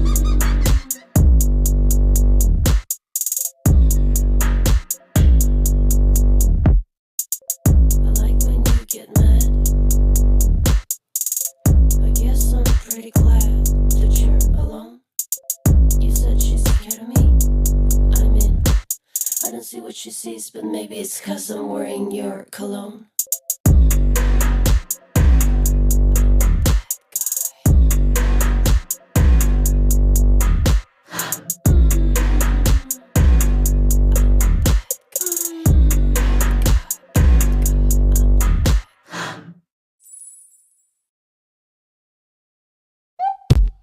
I like when you get mad. I guess I'm pretty glad that you're alone. You said she's scared of me. I'm in. I don't see what she sees, but maybe it's 'cause I'm wearing your cologne.